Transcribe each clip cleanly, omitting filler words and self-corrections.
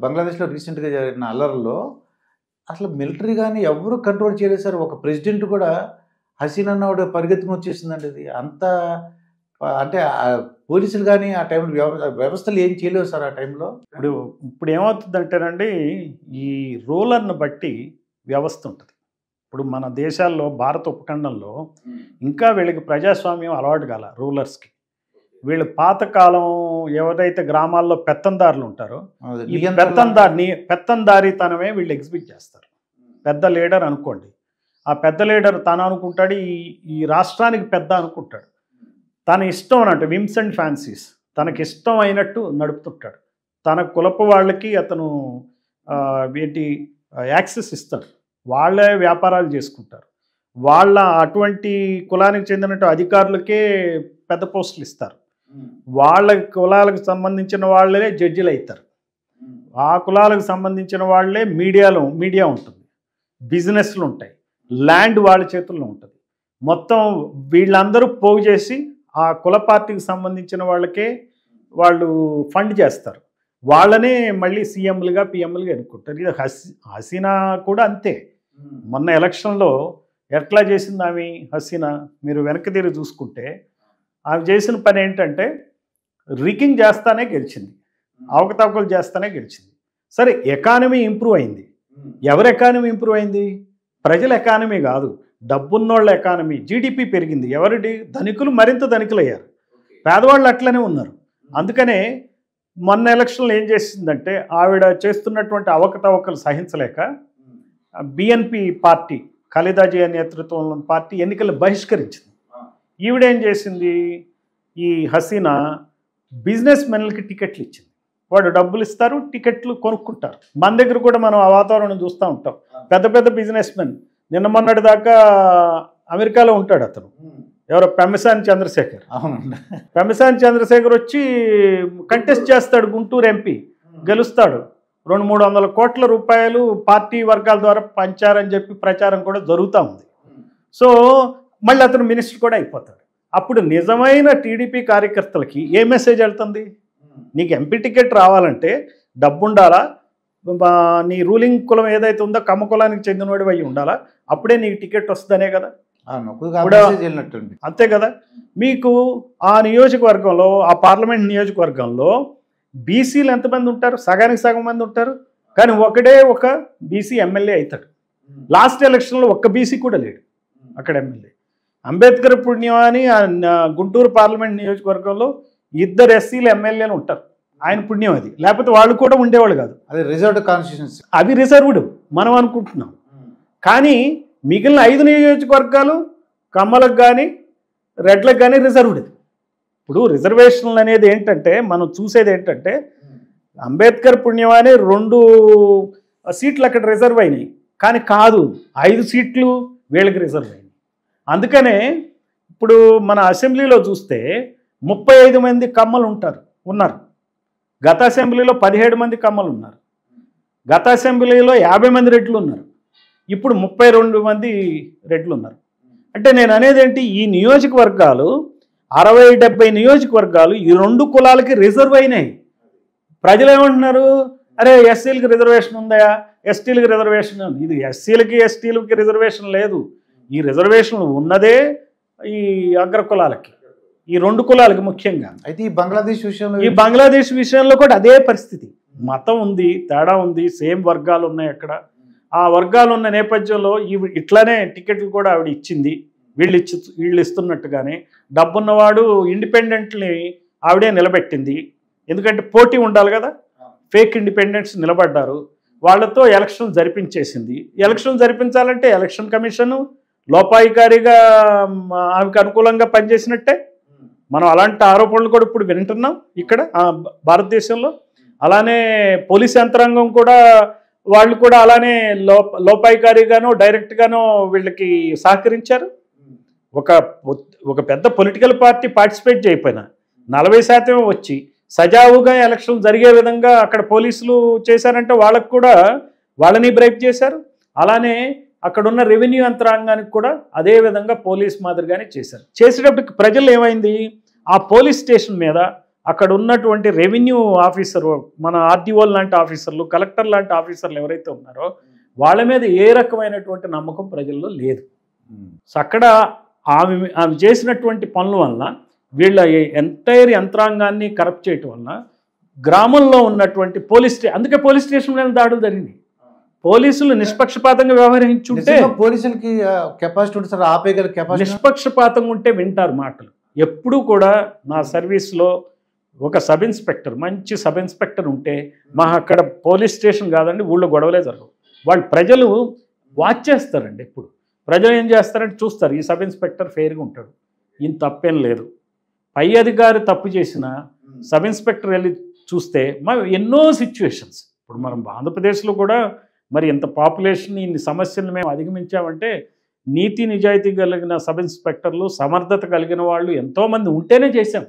బంగ్లాదేశ్లో రీసెంట్గా జరిగిన అల్లర్లో అసలు మిలిటరీ కానీ ఎవరు కంట్రోల్ చేయలేదు సార్. ఒక ప్రెసిడెంట్ కూడా హసీనా ఆవిడ పరిగెత్తుకుని వచ్చేసిందండి. అది అంత అంటే పోలీసులు కానీ ఆ టైంలో వ్యవస్థలు ఏం చేయలేవు సార్ ఆ టైంలో. ఇప్పుడు ఏమవుతుందంటేనండి, ఈ రూలర్ని బట్టి వ్యవస్థ ఉంటుంది. ఇప్పుడు మన దేశాల్లో భారత ఉపఖండంలో ఇంకా వీళ్ళకి ప్రజాస్వామ్యం అలవాటు కాల రూలర్స్కి. వీళ్ళు పాతకాలం ఎవరైతే గ్రామాల్లో పెత్తందారులు ఉంటారో ఈ పెత్తందారితనమే వీళ్ళు ఎగ్జిబిట్ చేస్తారు. పెద్ద లీడర్ అనుకోండి, ఆ పెద్ద లీడర్ తను అనుకుంటాడు, ఈ రాష్ట్రానికి పెద్ద అనుకుంటాడు. తన ఇష్టం అన్నట్టు విమ్స్ అండ్ ఫ్యాన్సీస్ తనకి ఇష్టం అయినట్టు నడుపుతుంటాడు. తన కులపు వాళ్ళకి అతను ఏంటి యాక్సెస్ ఇస్తాడు. వాళ్ళే వ్యాపారాలు చేసుకుంటారు. వాళ్ళ అటువంటి కులానికి చెందినట్టు అధికారులకే పెద్ద పోస్టులు ఇస్తారు. వాళ్ళ కులాలకు సంబంధించిన వాళ్ళే జడ్జిలు అవుతారు. ఆ కులాలకు సంబంధించిన వాళ్ళే మీడియా ఉంటుంది, బిజినెస్లు ఉంటాయి, ల్యాండ్ వాళ్ళ చేతుల్లో ఉంటుంది. మొత్తం వీళ్ళందరూ పోగు చేసి ఆ కుల పార్టీకి సంబంధించిన వాళ్ళకే వాళ్ళు ఫండ్ చేస్తారు. వాళ్ళనే మళ్ళీ సీఎంలుగా పిఎంలుగా ఎన్నుకుంటారు. ఇది హసీనా కూడా అంతే. మొన్న ఎలక్షన్లో ఎట్లా చేసింది ఆమె హసీనా, మీరు వెనక్కి తిరిగి చూసుకుంటే ఆమె చేసిన పని ఏంటంటే రిగ్గింగ్ చేస్తానే గెలిచింది, అవకతవకలు చేస్తానే గెలిచింది. సరే, ఎకానమీ ఇంప్రూవ్ అయింది. ఎవరి ఎకానమీ ఇంప్రూవ్ అయింది? ప్రజల ఎకానమీ కాదు, డబ్బున్నోళ్ళ ఎకానమీ. జీడిపి పెరిగింది. ఎవరిది? ధనికులు మరింత ధనికులయ్యారు, పేదవాళ్ళు అట్లనే ఉన్నారు. అందుకనే మొన్న ఎలక్షన్లో ఏం చేసిందంటే ఆవిడ చేస్తున్నటువంటి అవకతవకలు సహించలేక బిఎన్పి పార్టీ, ఖలీదా జియా నేతృత్వంలోని పార్టీ ఎన్నికలు బహిష్కరించింది. ఈవిడేం చేసింది, ఈ హసీనా బిజినెస్ మెన్లకి టికెట్లు ఇచ్చింది. వాడు డబ్బులు ఇస్తారు, టికెట్లు కొనుక్కుంటారు. మన దగ్గర కూడా మనం ఆ వాతావరణం చూస్తూ ఉంటాం. పెద్ద పెద్ద బిజినెస్ మెన్, నిన్న మొన్నటి దాకా అమెరికాలో ఉంటాడు అతను, ఎవరో పెమ్మసాని చంద్రశేఖర్. పెమ్మసాని చంద్రశేఖర్ వచ్చి కంటెస్ట్ చేస్తాడు, గుంటూరు ఎంపీ గెలుస్తాడు. 200-300 కోట్ల రూపాయలు పార్టీ వర్గాల ద్వారా పంచారని చెప్పి ప్రచారం కూడా జరుగుతూ ఉంది. సో మళ్ళీ అతను మినిస్టర్ కూడా అయిపోతాడు. అప్పుడు నిజమైన టీడీపీ కార్యకర్తలకి ఏ మెసేజ్ వెళ్తుంది? నీకు ఎంపీ టికెట్ రావాలంటే డబ్బు ఉండాలా, నీ రూలింగ్ కులం ఏదైతే ఉందో కమ్మ కులానికి చెందినవాడు అయ్యి ఉండాలా, అప్పుడే నీకు టికెట్ వస్తుందనే కదా. అంతే కదా. మీకు ఆ నియోజకవర్గంలో, ఆ పార్లమెంట్ నియోజకవర్గంలో బీసీలు ఎంతమంది ఉంటారు? సగానికి సగం మంది ఉంటారు. కానీ ఒక బీసీ ఎమ్మెల్యే అవుతాడు. లాస్ట్ ఎలక్షన్లో ఒక్క బీసీ కూడా లేడు అక్కడ ఎమ్మెల్యే. అంబేద్కర్ పుణ్యం అని గుంటూరు పార్లమెంట్ నియోజకవర్గంలో 2 ఎస్సీలు ఎమ్మెల్యేలు ఉంటారు. ఆయన పుణ్యం అది, లేకపోతే వాళ్ళు కూడా ఉండేవాళ్ళు కాదు. అది రిజర్వ్డ్ కాన్స్టిట్యూన్సీ, అవి రిజర్వ్డ్ మనం అనుకుంటున్నాం. కానీ మిగిలిన 5 నియోజకవర్గాలు కమ్మలకు కానీ రెడ్లకు కానీ రిజర్వ్డ్. ఇప్పుడు రిజర్వేషన్లు అనేది ఏంటంటే మనం చూసేది ఏంటంటే అంబేద్కర్ పుణ్యమాని 2 సీట్లు అక్కడ రిజర్వ్ అయినాయి, కానీ కాదు 5 సీట్లు వీళ్ళకి రిజర్వ్ అయినాయి. అందుకనే ఇప్పుడు మన అసెంబ్లీలో చూస్తే 35 మంది కమ్మలు ఉన్నారు. గత అసెంబ్లీలో 17 మంది కమ్మలు ఉన్నారు. గత అసెంబ్లీలో 50 మంది రెడ్లు ఉన్నారు. ఇప్పుడు 32 మంది రెడ్లు ఉన్నారు. అంటే నేను అనేది ఏంటి, ఈ నియోజకవర్గాలు 60-70 నియోజకవర్గాలు ఈ 2 కులాలకి రిజర్వ్ అయినాయి. ప్రజలు ఏమంటున్నారు, అరే ఎస్సీలకి రిజర్వేషన్ ఉందా, ఎస్టీలకి రిజర్వేషన్ ఉంది. ఇది ఎస్సీలకి ఎస్టీలకి రిజర్వేషన్ లేదు. ఈ రిజర్వేషన్లు ఉన్నదే ఈ అగ్ర కులాలకి, ఈ 2 కులాలకి ముఖ్యంగా. అయితే ఈ బంగ్లాదేశ్ విషయంలో కూడా అదే పరిస్థితి. మతం ఉంది, తేడా ఉంది, సేమ్ వర్గాలు ఉన్నాయి అక్కడ. ఆ వర్గాలు ఉన్న నేపథ్యంలో ఇట్లానే టికెట్లు కూడా ఆవిడ ఇచ్చింది, వీళ్ళు ఇస్తున్నట్టుగానే. డబ్బున్నవాడు ఇండిపెండెంట్ని ఆవిడే నిలబెట్టింది. ఎందుకంటే పోటీ ఉండాలి కదా. ఫేక్ ఇండిపెండెంట్స్ నిలబడ్డారు, వాళ్ళతో ఎలక్షన్ జరిపించేసింది. ఎలక్షన్ జరిపించాలంటే ఎలక్షన్ కమిషన్ లోపాయికారిగా ఆమెకు అనుకూలంగా పనిచేసినట్టే. మనం అలాంటి ఆరోపణలు కూడా ఇప్పుడు వింటున్నాం ఇక్కడ భారతదేశంలో. అలానే పోలీస్ యంత్రాంగం కూడా వాళ్ళు కూడా అలానే లోపాయికారిగానో డైరెక్ట్గానో వీళ్ళకి సహకరించారు. ఒక పెద్ద పొలిటికల్ పార్టీ పార్టిసిపేట్ చేయకపోయినా 40% వచ్చి సజావుగా ఎలక్షన్ జరిగే విధంగా అక్కడ పోలీసులు చేశారంటే వాళ్ళని బ్రేక్ చేశారు. అలానే అక్కడున్న రెవెన్యూ యంత్రాంగానికి కూడా అదే విధంగా పోలీస్ మాదిరిగానే చేశారు. చేసేటప్పటికి ప్రజలు ఏమైంది, ఆ పోలీస్ స్టేషన్ మీద అక్కడ ఉన్నటువంటి రెవెన్యూ ఆఫీసర్, మన ఆర్డీఓ లాంటి ఆఫీసర్లు, కలెక్టర్ లాంటి ఆఫీసర్లు ఎవరైతే ఉన్నారో వాళ్ళ మీద ఏ రకమైనటువంటి నమ్మకం ప్రజల్లో లేదు. సో అక్కడ ఆమె చేసినటువంటి పనుల వలన వీళ్ళ ఎంటైర్ యంత్రాంగాన్ని కరప్ట్ చేయటం వలన గ్రామంలో ఉన్నటువంటి అందుకే పోలీస్ స్టేషన్ మీద దాడులు జరిగింది. పోలీసులు నిష్పక్షపాతంగా వ్యవహరించుంటే, పోలీసులకి కెపాసిటీ ఉంటుంది సార్, ఆపేయగల కెపాసిటీ. నిష్పక్షపాతంగా ఉంటే వింటారు మాటలు. ఎప్పుడూ కూడా నా సర్వీస్లో ఒక సబ్ ఇన్స్పెక్టర్, మంచి సబ్ ఇన్స్పెక్టర్ ఉంటే మా అక్కడ పోలీస్ స్టేషన్ కాదండి, ఊళ్ళో గొడవలే జరగవు. వాళ్ళు ప్రజలు వాచ్ చేస్తారండి. ఎప్పుడు ప్రజలు ఏం చేస్తారంటే చూస్తారు, ఈ సబ్ ఇన్స్పెక్టర్ ఫెయిర్గా ఉంటాడు, ఈయన తప్పేం లేదు. పై అధికారి తప్పు చేసిన సబ్ ఇన్స్పెక్టర్ వెళ్ళి చూస్తే ఎన్నో సిచ్యువేషన్స్, ఇప్పుడు మనం ఆంధ్రప్రదేశ్లో కూడా మరి ఇంత పాపులేషన్, ఇన్ని సమస్యలను మేము అధిగమించామంటే నీతి నిజాయితీ కలిగిన సబ్ ఇన్స్పెక్టర్లు, సమర్థత కలిగిన వాళ్ళు ఎంతోమంది ఉంటేనే చేశాం.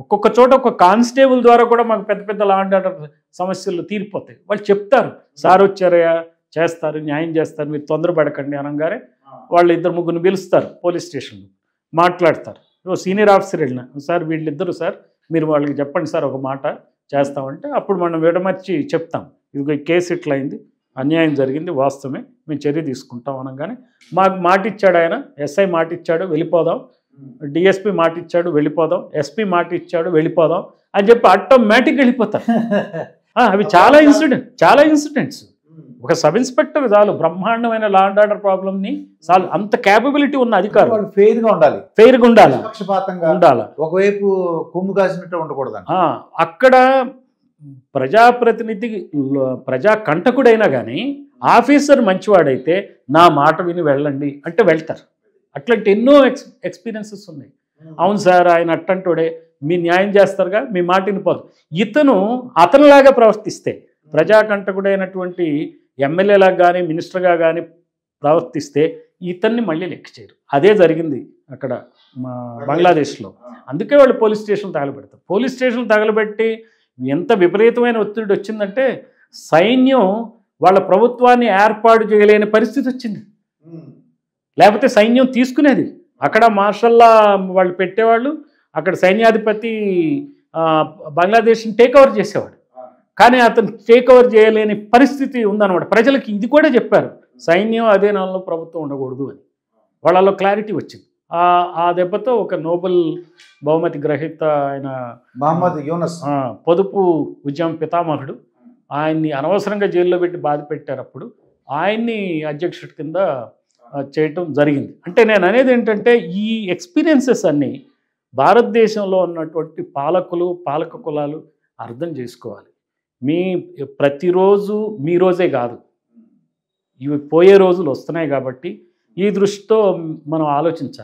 ఒక్కొక్క చోట ఒక కానిస్టేబుల్ ద్వారా కూడా మాకు పెద్ద పెద్ద లా అండ్ ఆర్డర్ సమస్యలు తీరిపోతాయి. వాళ్ళు చెప్తారు, సార్ వచ్చారయ్యా, చేస్తారు, న్యాయం చేస్తారు, మీరు తొందరపడకండి అనగానే వాళ్ళు 2-3 పిలుస్తారు పోలీస్ స్టేషన్లో, మాట్లాడతారు. సీనియర్ ఆఫీసర్ వెళ్ళిన, సార్ వీళ్ళిద్దరు సార్ మీరు వాళ్ళకి చెప్పండి సార్ ఒక మాట చేస్తామంటే అప్పుడు మనం విడమర్చి చెప్తాం, ఇది కేసు ఇట్లా అయింది, అన్యాయం జరిగింది, వాస్తవమే, మేము చర్య తీసుకుంటాం అనగానే మాకు మాట ఇచ్చాడు ఆయన, ఎస్ఐ మాట ఇచ్చాడు వెళ్ళిపోదాం, డిఎస్పీ మాట ఇచ్చాడు వెళ్ళిపోదాం, ఎస్పీ మాట ఇచ్చాడు వెళ్ళిపోదాం అని చెప్పి ఆటోమేటిక్గా వెళ్ళిపోతారు. అవి చాలా ఇన్సిడెంట్స్. ఒక సబ్ ఇన్స్పెక్టర్ చాలు బ్రహ్మాండమైన లా అండ్ ఆర్డర్ ప్రాబ్లమ్ని చాలు, అంత క్యాపబిలిటీ ఉన్న అధికారులు. వాళ్ళు ఫెయిర్గా ఉండాలి, పక్షపాతంగా ఉండాలి, ఒకవైపు కొమ్ము కాసినట్టు ఉండకూడదు. అక్కడ ప్రజాప్రతినిధి, ప్రజా కంటకుడైనా కానీ ఆఫీసర్ మంచివాడైతే నా మాట విని వెళ్ళండి అంటే వెళ్తారు. అట్లాంటి ఎన్నో ఎక్స్పీరియన్సెస్ ఉన్నాయి. అవును సార్ ఆయన అట్టంటోడే, మీ న్యాయం చేస్తారుగా, మీ మాట వినిపోదు. అతనిలాగా ప్రవర్తిస్తే, ప్రజాకంటకుడైనటువంటి ఎమ్మెల్యేలాగా కానీ మినిస్టర్గా కానీ ప్రవర్తిస్తే ఇతన్ని మళ్ళీ లెక్క చేయరు. అదే జరిగింది అక్కడ బంగ్లాదేశ్లో. అందుకే వాళ్ళు పోలీస్ స్టేషన్ తగలబెడతారు. పోలీస్ స్టేషన్ తగలబెట్టి ఎంత విపరీతమైన ఒత్తిడి వచ్చిందంటే సైన్యం వాళ్ళ ప్రభుత్వాన్ని ఏర్పాటు చేయలేని పరిస్థితి వచ్చింది. లేకపోతే సైన్యం తీసుకునేది. అక్కడ మార్షల్లా వాళ్ళు పెట్టేవాళ్ళు, అక్కడ సైన్యాధిపతి బంగ్లాదేశ్ని టేక్ ఓవర్ చేసేవాడు. కానీ అతను టేక్ ఓవర్ చేయలేని పరిస్థితి ఉందన్నమాట. ప్రజలకి ఇది కూడా చెప్పారు, సైన్యం అధీనంలో ప్రభుత్వం ఉండకూడదు అని. వాళ్ళలో క్లారిటీ వచ్చింది. ఆ దెబ్బతో ఒక నోబెల్ బహుమతి గ్రహీత ఆయన మహమ్మద్ యూనస్, పొదుపు ఉద్యమం పితామహుడు, ఆయన్ని అనవసరంగా జైల్లో పెట్టి బాధ పెట్టారు. అప్పుడు ఆయన్ని అధ్యక్షుడి కింద చేయటం జరిగింది. అంటే నేను అనేది ఏంటంటే ఈ ఎక్స్పీరియన్సెస్ అన్నీ భారతదేశంలో ఉన్నటువంటి పాలకులు, పాలక కులాలు అర్థం చేసుకోవాలి. ప్రతిరోజు మీ రోజే కాదు, ఇవి పోయే రోజులు వస్తున్నాయి కాబట్టి ఈ దృష్టితో మనం ఆలోచించాలి.